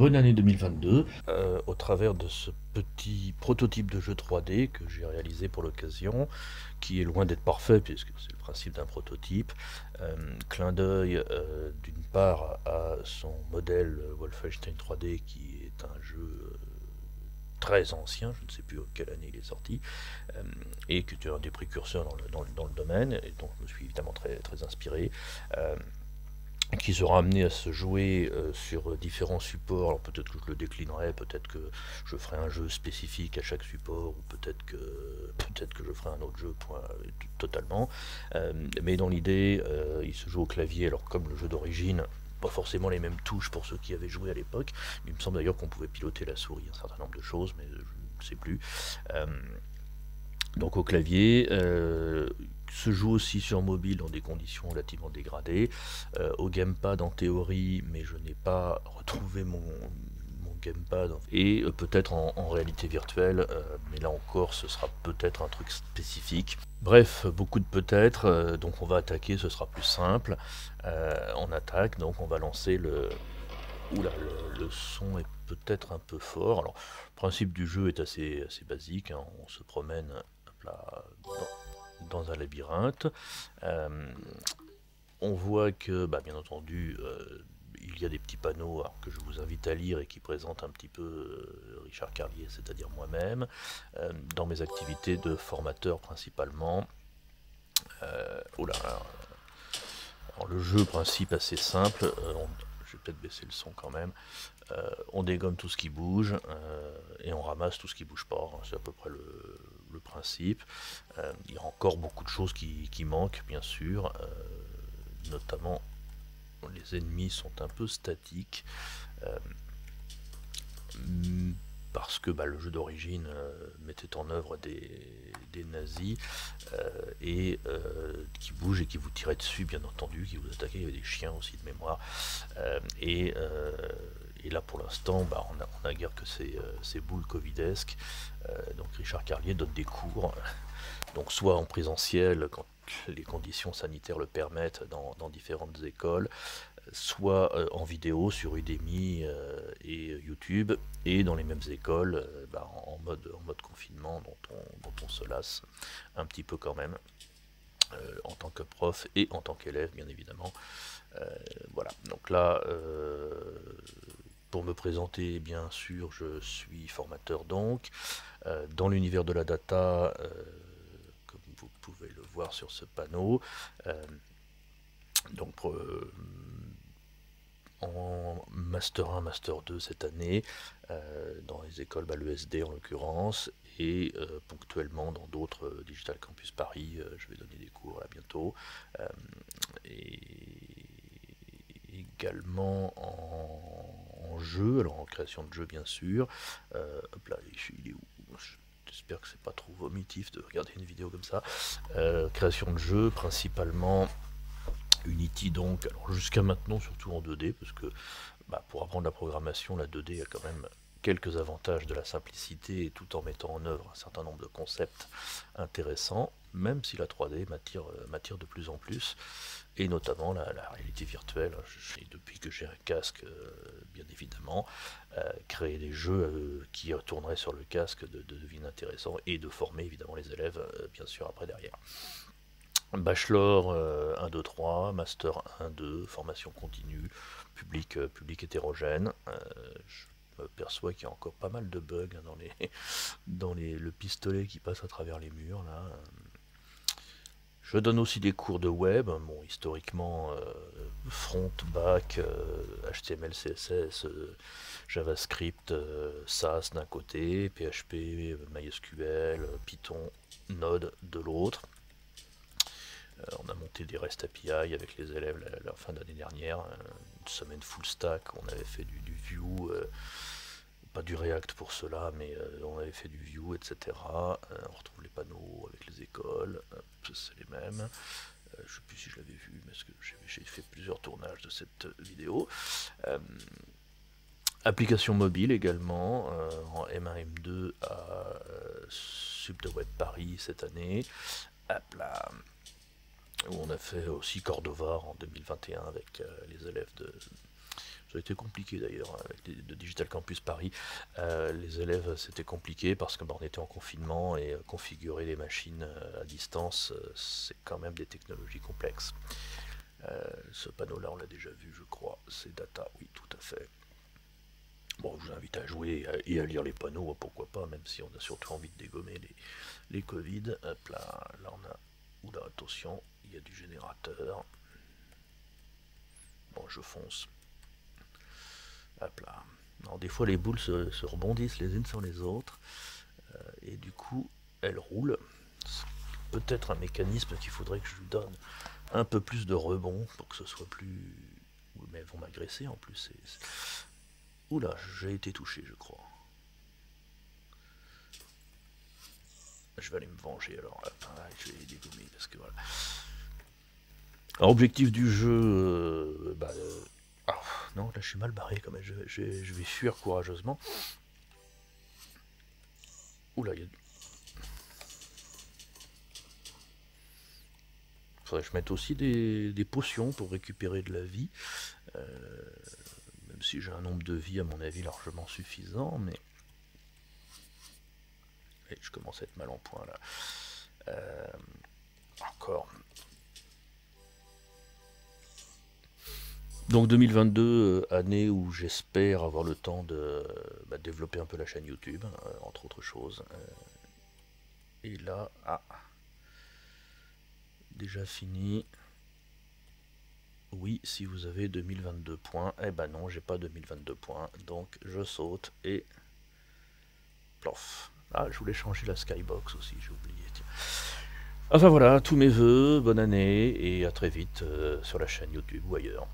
bonne année 2022 au travers de ce petit prototype de jeu 3D que j'ai réalisé pour l'occasion, qui est loin d'être parfait puisque c'est le principe d'un prototype. Clin d'œil d'une part à son modèle Wolfenstein 3D qui est un jeu très ancien, je ne sais plus quelle année il est sorti, et qui était un des précurseurs dans le domaine, et donc je me suis évidemment très inspiré. Qui sera amené à se jouer sur différents supports. Alors peut-être que je le déclinerai, peut-être que je ferai un jeu spécifique à chaque support, ou peut-être que je ferai un autre jeu totalement. Mais dans l'idée, il se joue au clavier, alors comme le jeu d'origine, pas forcément les mêmes touches pour ceux qui avaient joué à l'époque. Il me semble d'ailleurs qu'on pouvait piloter la souris, un certain nombre de choses, mais je ne sais plus. Euh, donc au clavier, se joue aussi sur mobile dans des conditions relativement dégradées. Au gamepad en théorie, mais je n'ai pas retrouvé mon gamepad. Et peut-être en réalité virtuelle, mais là encore ce sera peut-être un truc spécifique. Bref, beaucoup de peut-être, donc on va attaquer, ce sera plus simple. On attaque, donc on va lancer le... Oula, le son est peut-être un peu fort. Alors, le principe du jeu est assez basique, hein. On se promène hop là, dans un labyrinthe. Euh, on voit que, bah, bien entendu, il y a des petits panneaux alors, que je vous invite à lire et qui présentent un petit peu Richard Carlier, c'est-à-dire moi-même, dans mes activités de formateur principalement. Oh là, alors, le jeu principe assez simple, je vais peut-être baisser le son quand même. On dégomme tout ce qui bouge et on ramasse tout ce qui bouge pas. C'est à peu près le principe. Il y a encore beaucoup de choses qui manquent, bien sûr. Notamment, les ennemis sont un peu statiques. Euh, parce que bah, le jeu d'origine mettait en œuvre des nazis et qui bougent et qui vous tiraient dessus, bien entendu, qui vous attaquaient. Il y avait des chiens aussi de mémoire. Et là, pour l'instant, bah, on a guère que ces boules covidesques. Donc Richard Carlier donne des cours, donc soit en présentiel quand les conditions sanitaires le permettent dans différentes écoles, soit en vidéo sur Udemy et YouTube, et dans les mêmes écoles bah, en mode confinement dont on se lasse un petit peu quand même, en tant que prof et en tant qu'élève bien évidemment. Voilà, donc là, pour me présenter, bien sûr, je suis formateur donc, dans l'univers de la data, comme vous pouvez le voir sur ce panneau. Donc en Master 1, Master 2 cette année, dans les écoles, bah, l'ESD en l'occurrence, et ponctuellement dans d'autres Digital Campus Paris, je vais donner des cours là bientôt. Et également en jeu, alors en création de jeu bien sûr. Hop là, il est où? J'espère que c'est pas trop vomitif de regarder une vidéo comme ça. Création de jeu principalement Unity, donc, alors jusqu'à maintenant surtout en 2D, parce que bah, pour apprendre la programmation, la 2D a quand même quelques avantages de la simplicité, tout en mettant en œuvre un certain nombre de concepts intéressants, même si la 3D m'attire de plus en plus, et notamment la réalité virtuelle. Et depuis que j'ai un casque, bien évidemment, créer des jeux qui tourneraient sur le casque devient intéressant, et de former évidemment les élèves, bien sûr, après derrière. Bachelor 1, 2, 3, Master 1, 2, formation continue, public hétérogène. Je me perçois qu'il y a encore pas mal de bugs hein, le pistolet qui passe à travers les murs. Là. Je donne aussi des cours de web, bon, historiquement front, back, HTML, CSS, JavaScript, SAS d'un côté, PHP, MySQL, Python, Node de l'autre. On a monté des REST API avec les élèves la fin d'année dernière, une semaine full stack, on avait fait du Vue, pas du React pour cela, mais on avait fait du Vue, etc. On retrouve les panneaux avec les écoles, c'est les mêmes. Je ne sais plus si je l'avais vu, parce que j'ai fait plusieurs tournages de cette vidéo. Application mobile également, en M1, M2 à Sub de Web Paris cette année. Hop là, où on a fait aussi Cordova en 2021 avec les élèves de Ça a été compliqué d'ailleurs avec le Digital Campus Paris. Les élèves, c'était compliqué parce que on était en confinement et configurer les machines à distance, c'est quand même des technologies complexes. Ce panneau-là, on l'a déjà vu, je crois. C'est data, oui, tout à fait. Bon, je vous invite à jouer et à lire les panneaux, pourquoi pas, même si on a surtout envie de dégommer les Covid. Hop là, là on a... Oula, attention, il y a du générateur. Bon, je fonce. Hop là. Alors, des fois, les boules se rebondissent les unes sur les autres. Et du coup, elles roulent. C'est peut-être un mécanisme qu'il faudrait que je lui donne un peu plus de rebond pour que ce soit plus... Mais elles vont m'agresser en plus. Oula, j'ai été touché, je crois. Je vais aller me venger alors. Je vais les dégommer parce que voilà. Alors, objectif du jeu... non, là je suis mal barré quand même. Je vais fuir courageusement. Oula, il y a... Faudrait que je mette aussi des potions pour récupérer de la vie. Même si j'ai un nombre de vie à mon avis largement suffisant, mais... Et je commence à être mal en point là. Encore. Donc 2022, année où j'espère avoir le temps de développer un peu la chaîne YouTube, entre autres choses. Et là, déjà fini. Oui, si vous avez 2022 points. Eh ben non, j'ai pas 2022 points, donc je saute et... Plof. Ah, je voulais changer la skybox aussi, j'ai oublié. Tiens. Enfin voilà, tous mes voeux, bonne année, et à très vite sur la chaîne YouTube ou ailleurs.